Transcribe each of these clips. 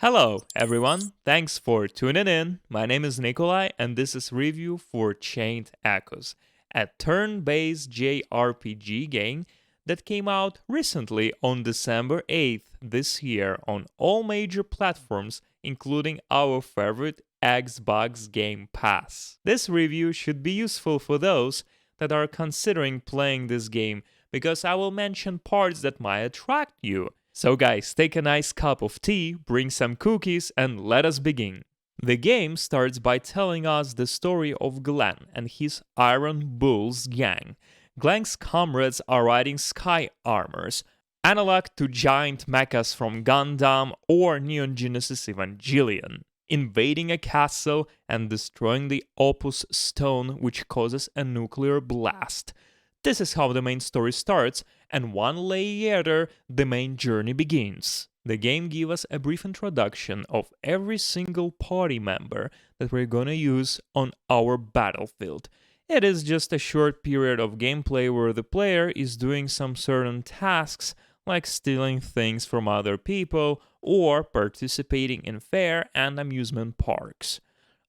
Hello, everyone. Thanks for tuning in. My name is Nikolai, and this is review for Chained Echoes, a turn-based JRPG game that came out recently on December 8th this year on all major platforms, including our favorite Xbox Game Pass. This review should be useful for those that are considering playing this game because I will mention parts that might attract you. So guys, take a nice cup of tea, bring some cookies, and let us begin. The game starts by telling us the story of Glenn and his Iron Bulls gang. Glenn's comrades are riding sky armors, analog to giant mechas from Gundam or Neon Genesis Evangelion, invading a castle and destroying the Opus Stone, which causes a nuclear blast. This is how the main story starts, and one later the main journey begins. The game gives us a brief introduction of every single party member that we're gonna use on our battlefield. It is just a short period of gameplay where the player is doing some certain tasks like stealing things from other people or participating in fair and amusement parks.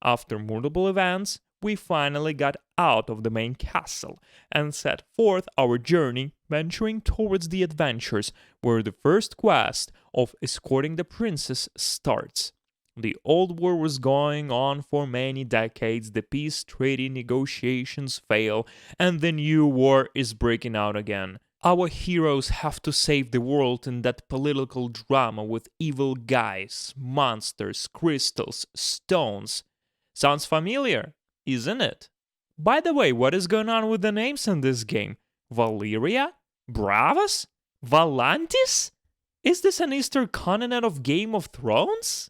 After multiple events, we finally got out of the main castle and set forth our journey, venturing towards the adventures where the first quest of escorting the princess starts. The old war was going on for many decades, the peace treaty negotiations fail, and the new war is breaking out again. Our heroes have to save the world in that political drama with evil guys, monsters, crystals, stones. Sounds familiar, isn't it? By the way, what is going on with the names in this game? Valeria? Bravos? Valantis? Is this an Eastern continent of Game of Thrones?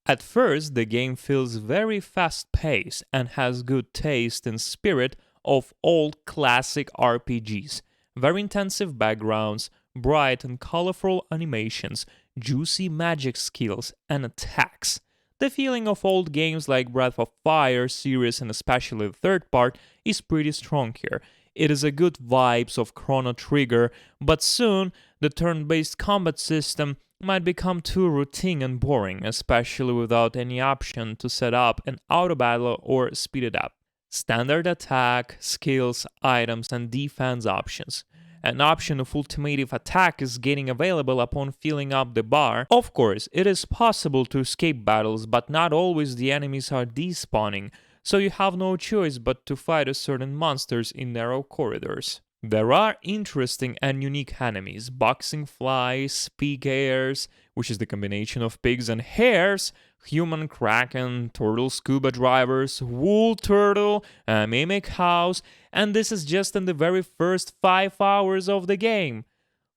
At first, the game feels very fast-paced and has good taste and spirit of old classic RPGs. Very intensive backgrounds, bright and colorful animations, juicy magic skills and attacks. The feeling of old games like Breath of Fire series and especially the third part is pretty strong here. It is a good vibes of Chrono Trigger, but soon the turn-based combat system might become too routine and boring, especially without any option to set up an auto battle or speed it up. Standard attack, skills, items, and defense options. An option of ultimative attack is getting available upon filling up the bar. Of course, it is possible to escape battles, but not always the enemies are despawning, so you have no choice but to fight certain monsters in narrow corridors. There are interesting and unique enemies: boxing flies, pig hares, which is the combination of pigs and hares, human kraken, turtle scuba divers, wool turtle, a mimic house, and this is just in the very first 5 hours of the game.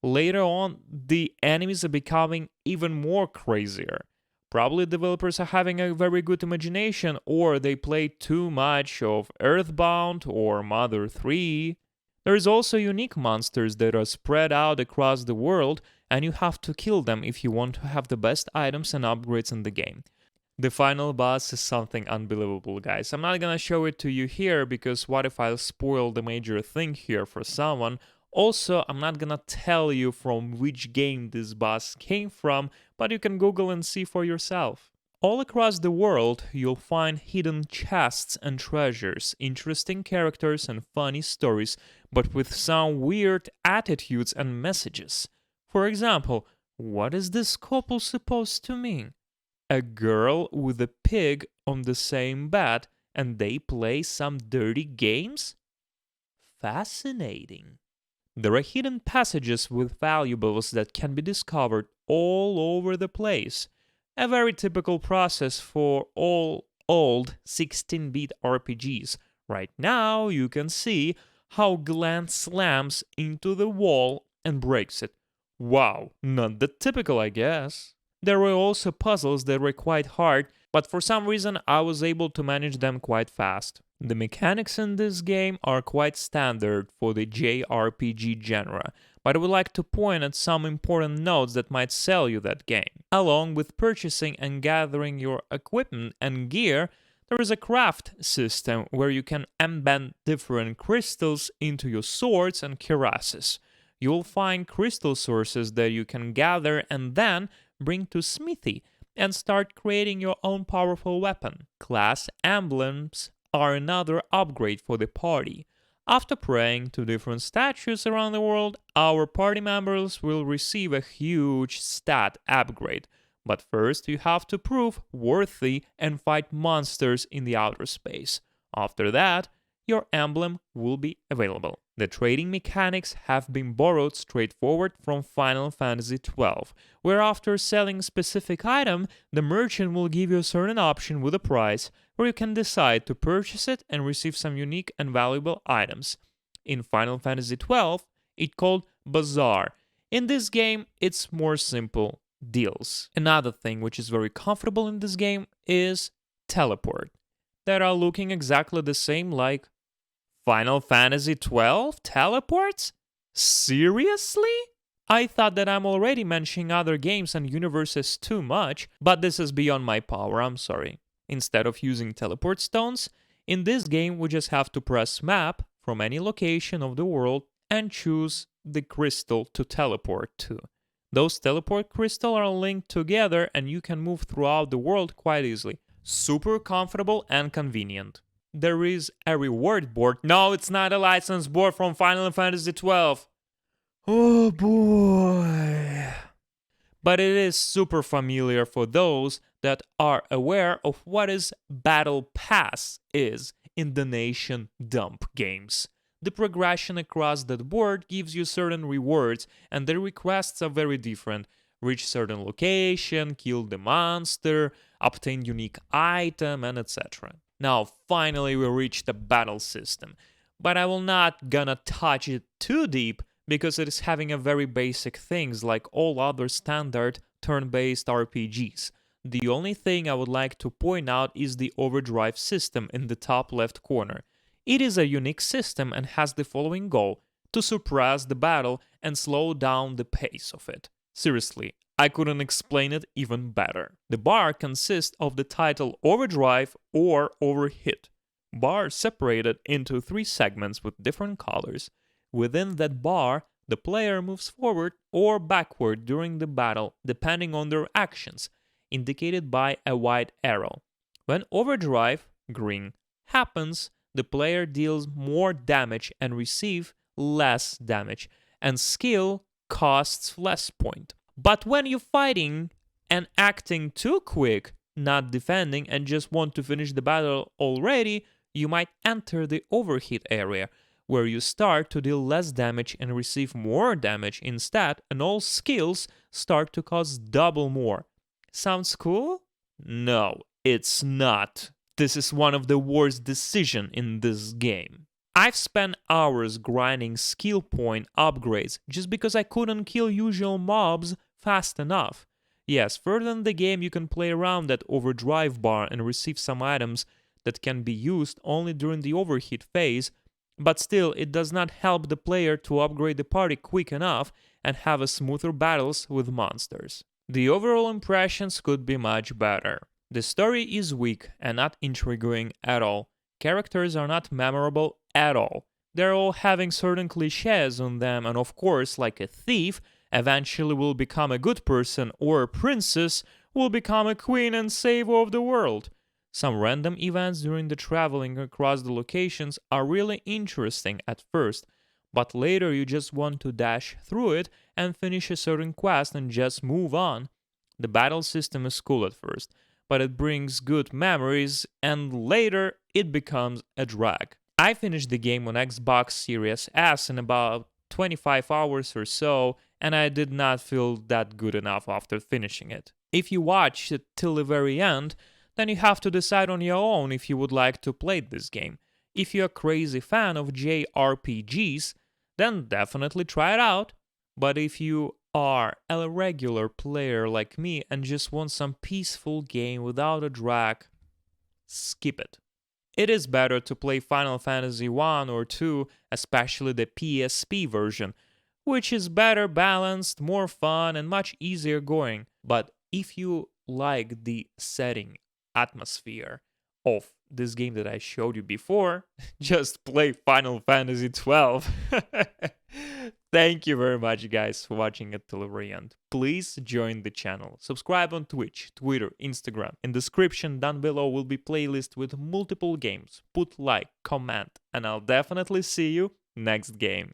Later on, the enemies are becoming even more crazier. Probably developers are having a very good imagination, or they play too much of Earthbound or Mother 3. There is also unique monsters that are spread out across the world, and you have to kill them if you want to have the best items and upgrades in the game. The final boss is something unbelievable, guys. I'm not gonna show it to you here because what if I spoil the major thing here for someone? Also, I'm not gonna tell you from which game this boss came from, but you can Google and see for yourself. All across the world, you'll find hidden chests and treasures, interesting characters and funny stories, but with some weird attitudes and messages. For example, what is this couple supposed to mean? A girl with a pig on the same bed and they play some dirty games? Fascinating. There are hidden passages with valuables that can be discovered all over the place. A very typical process for all old 16-bit RPGs. Right now, you can see how Glenn slams into the wall and breaks it. Wow, not that typical, I guess. There were also puzzles that were quite hard, but for some reason I was able to manage them quite fast. The mechanics in this game are quite standard for the JRPG genre, but I would like to point at some important notes that might sell you that game. Along with purchasing and gathering your equipment and gear, there is a craft system where you can embed different crystals into your swords and cuirasses. You'll find crystal sources that you can gather and then bring to smithy, and start creating your own powerful weapon. Class emblems are another upgrade for the party. After praying to different statues around the world, our party members will receive a huge stat upgrade. But first, you have to prove worthy and fight monsters in the outer space. After that, your emblem will be available. The trading mechanics have been borrowed straightforward from Final Fantasy XII, where after selling a specific item, the merchant will give you a certain option with a price, where you can decide to purchase it and receive some unique and valuable items. In Final Fantasy XII, it's called Bazaar. In this game, it's more simple deals. Another thing which is very comfortable in this game is teleport, that are looking exactly the same like Final Fantasy XII teleports? Seriously? I thought that I'm already mentioning other games and universes too much, but this is beyond my power, I'm sorry. Instead of using teleport stones, in this game we just have to press map from any location of the world and choose the crystal to teleport to. Those teleport crystals are linked together and you can move throughout the world quite easily. Super comfortable and convenient. There is a reward board. No, it's not a license board from Final Fantasy XII. Oh boy. But it is super familiar for those that are aware of what is Battle Pass is in the Nation Dump games. The progression across that board gives you certain rewards, and the requests are very different. Reach certain location, kill the monster, obtain unique item, and etc. Now, finally, we reach the battle system, but I will not gonna touch it too deep because it is having a very basic things like all other standard turn-based RPGs. The only thing I would like to point out is the overdrive system in the top left corner. It is a unique system and has the following goal: to suppress the battle and slow down the pace of it. Seriously, I couldn't explain it even better. The bar consists of the title overdrive or overhit. Bar separated into 3 segments with different colors. Within that bar, the player moves forward or backward during the battle, depending on their actions, indicated by a white arrow. When overdrive, green, happens, the player deals more damage and receives less damage, and skill costs less point. But when you're fighting and acting too quick, not defending, and just want to finish the battle already, you might enter the overhit area, where you start to deal less damage and receive more damage instead, and all skills start to cost double more. Sounds cool? No, it's not. This is one of the worst decisions in this game. I've spent hours grinding skill point upgrades just because I couldn't kill usual mobs fast enough. Yes, further in the game you can play around that overdrive bar and receive some items that can be used only during the overheat phase, but still it does not help the player to upgrade the party quick enough and have a smoother battles with monsters. The overall impressions could be much better. The story is weak and not intriguing at all. Characters are not memorable at all. They're all having certain cliches on them, and of course, like a thief eventually will become a good person, or a princess will become a queen and savior of the world. Some random events during the traveling across the locations are really interesting at first, but later you just want to dash through it and finish a certain quest and just move on. The battle system is cool at first, but it brings good memories, and later it becomes a drag. I finished the game on Xbox Series S in about 25 hours or so, and I did not feel that good enough after finishing it. If you watch it till the very end, then you have to decide on your own if you would like to play this game. If you're a crazy fan of JRPGs, then definitely try it out. But if you are a regular player like me and just want some peaceful game without a drag, skip it. It is better to play Final Fantasy I or II, especially the PSP version, which is better balanced, more fun, and much easier going. But if you like the setting, atmosphere, of this game that I showed you before, just play Final Fantasy XII. Thank you very much, guys, for watching until the end. Please join the channel. Subscribe on Twitch, Twitter, Instagram. In the description down below will be playlist with multiple games. Put like, comment, and I'll definitely see you next game.